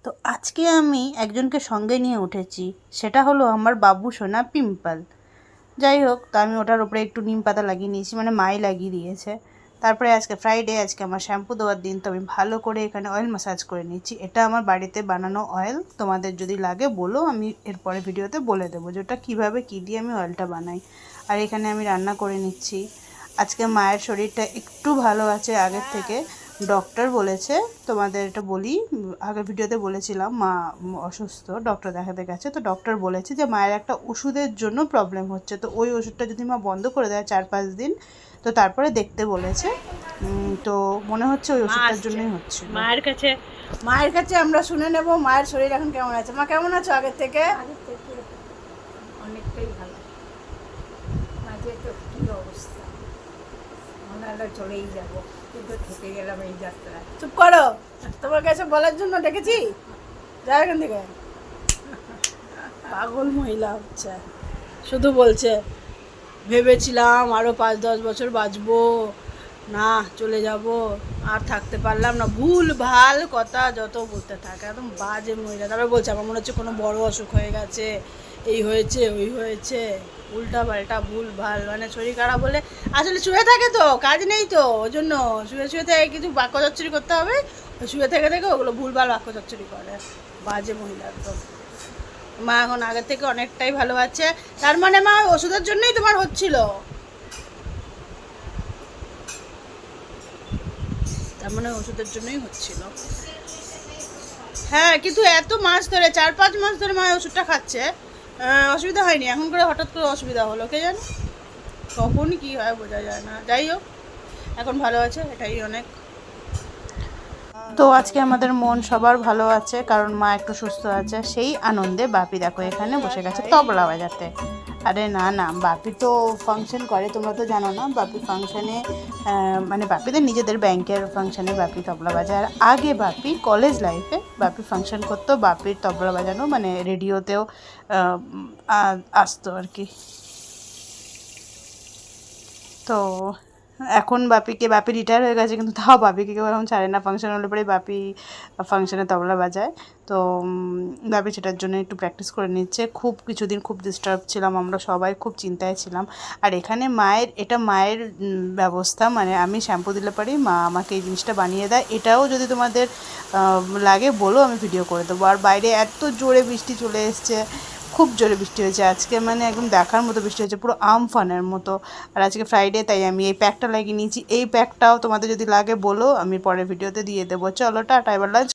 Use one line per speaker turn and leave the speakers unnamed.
তো আজকে আমি একজনকে সঙ্গে নিয়ে উঠেছি, সেটা হলো আমার বাবু সোনা পিম্পল। যাই হোক, তো আমি ওটার উপরে একটু নিম পাতা লাগিয়ে নিয়েছি, মানে মাই লাগিয়ে দিয়েছে। তারপরে আজকে ফ্রাইডে, আজকে আমার শ্যাম্পু দেওয়ার দিন, তো আমি ভালো করে এখানে অয়েল ম্যাসাজ করে নিচ্ছি। এটা আমার বাড়িতে বানানো অয়েল, তোমাদের যদি লাগে বলো, আমি এরপরে ভিডিওতে বলে দেবো যে ওটা কীভাবে কী দিয়ে আমি অয়েলটা বানাই। আর এখানে আমি রান্না করে নিচ্ছি। আজকে মায়ের শরীরটা একটু ভালো আছে আগের থেকে। ডক্টর বলেছে, তোমাদের এটা বলি, আগের ভিডিওতে বলেছিলাম মা অসুস্থ, ডক্টর দেখাতে গেছে। তো ডক্টর বলেছে যে মায়ের একটা ওষুধের জন্য প্রবলেম হচ্ছে, তো ওই ওষুধটা যদি মা বন্ধ করে দেয় 4-5 দিন, তো তারপরে দেখতে বলেছে। তো মনে হচ্ছে ওই ওষুধটার জন্যই হচ্ছে। মায়ের কাছে আমরা শুনে নেব মায়ের শরীর এখন কেমন আছে। মা কেমন আছো আগের থেকে?
অনেকটাই ভালো। মাঝে তো কী অবস্থা, মনে হলো চলেই যাবো, কিন্তু থেকে গেলাম এই যাত্রায়।
চুপ করো, তোমার কাছে বলার জন্য ডেকেছি। যাও এখান থেকে। পাগল মহিলা হচ্ছে, শুধু বলছে ভেবেছিলাম আরও 5-10 বছর বাঁচবো, না চলে যাব, আর থাকতে পারলাম না। ভুল ভাল কথা যত বলতে থাকে, একদম বাজে মহিলা। তারপর বলছে আমার মনে হচ্ছে কোনো বড় অসুখ হয়ে গেছে, এই হয়েছে ওই হয়েছে, উল্টা পাল্টা ভুল ভাল, মানে শরীর খারাপ বলে আসলে শুয়ে থাকে, তো কাজ নেই, তো ওই জন্য শুয়ে শুয়ে থেকে কিছু বাক্য চচ্চড়ি করতে হবে, শুয়ে থেকে থেকে ওগুলো ভুলভাল বাক্য চচ্চড়ি করে। বাজে মহিলা একদম। মা এখন আগের থেকে অনেকটাই ভালো আছে। তার মানে মা ওষুধের জন্যই তোমার হচ্ছিল, তার মানে ওষুধের জন্যই হচ্ছিল। হ্যাঁ, কিন্তু এত মাস ধরে 4-5 মাস ধরে মা ওষুধটা খাচ্ছে, অসুবিধা হয়নি। এখন করে হঠাৎ করে অসুবিধা হলো, কে জানে কখনই কী হয় বোঝা যায় না। যাই হোক, এখন ভালো আছে, এটাই অনেক। তো আজকে আমাদের মন সবার ভালো আছে, কারণ মা একটু সুস্থ আছে। সেই আনন্দে বাপি দেখো এখানে বসে গেছে তবলা বাজাতে। আরে না না, বাপি তো ফাংশন করে, তোমরা তো জানো না। বাপি ফাংশানে, মানে বাপিদের নিজেদের ব্যাংকের ফাংশানে বাপি তবলা বাজায়। আর আগে বাপি কলেজ লাইফে বাপি ফাংশন করতো, বাপির তবলা বাজানো মানে রেডিওতেও আসতো আর কি। তো এখন বাপি রিটায়ার হয়ে গেছে, কিন্তু তাও বাপিকে কেউ এখন ছাড়ে না। ফাংশন হলে পরে বাপি ফাংশনে তবলা বাজায়। তো বাপি সেটার জন্য একটু প্র্যাকটিস করে নিচ্ছে। কিছুদিন খুব ডিস্টার্ব ছিলাম, আমরা সবাই খুব চিন্তায় ছিলাম। আর এখানে মায়ের ব্যবস্থা, মানে আমি শ্যাম্পু দিলে পারি মা আমাকে এই জিনিসটা বানিয়ে দেয়। এটাও যদি তোমাদের লাগে বলো, আমি ভিডিও করে দেবো। আর বাইরে এত জোরে বৃষ্টি চলে এসছে, খুব জোরে বৃষ্টি হয়েছে আজকে, মানে একদম দেখার মতো বৃষ্টি হয়েছে, পুরো আমফানের মতো। আর আজকে ফ্রাইডে, তাই আমি এই প্যাকটা লাগিয়ে নিয়েছি। এই প্যাকটাও তোমাদের যদি লাগে বলো, আমি পরের ভিডিওতে দিয়ে দেবো। চলো টাটা, এবার লাঞ্চ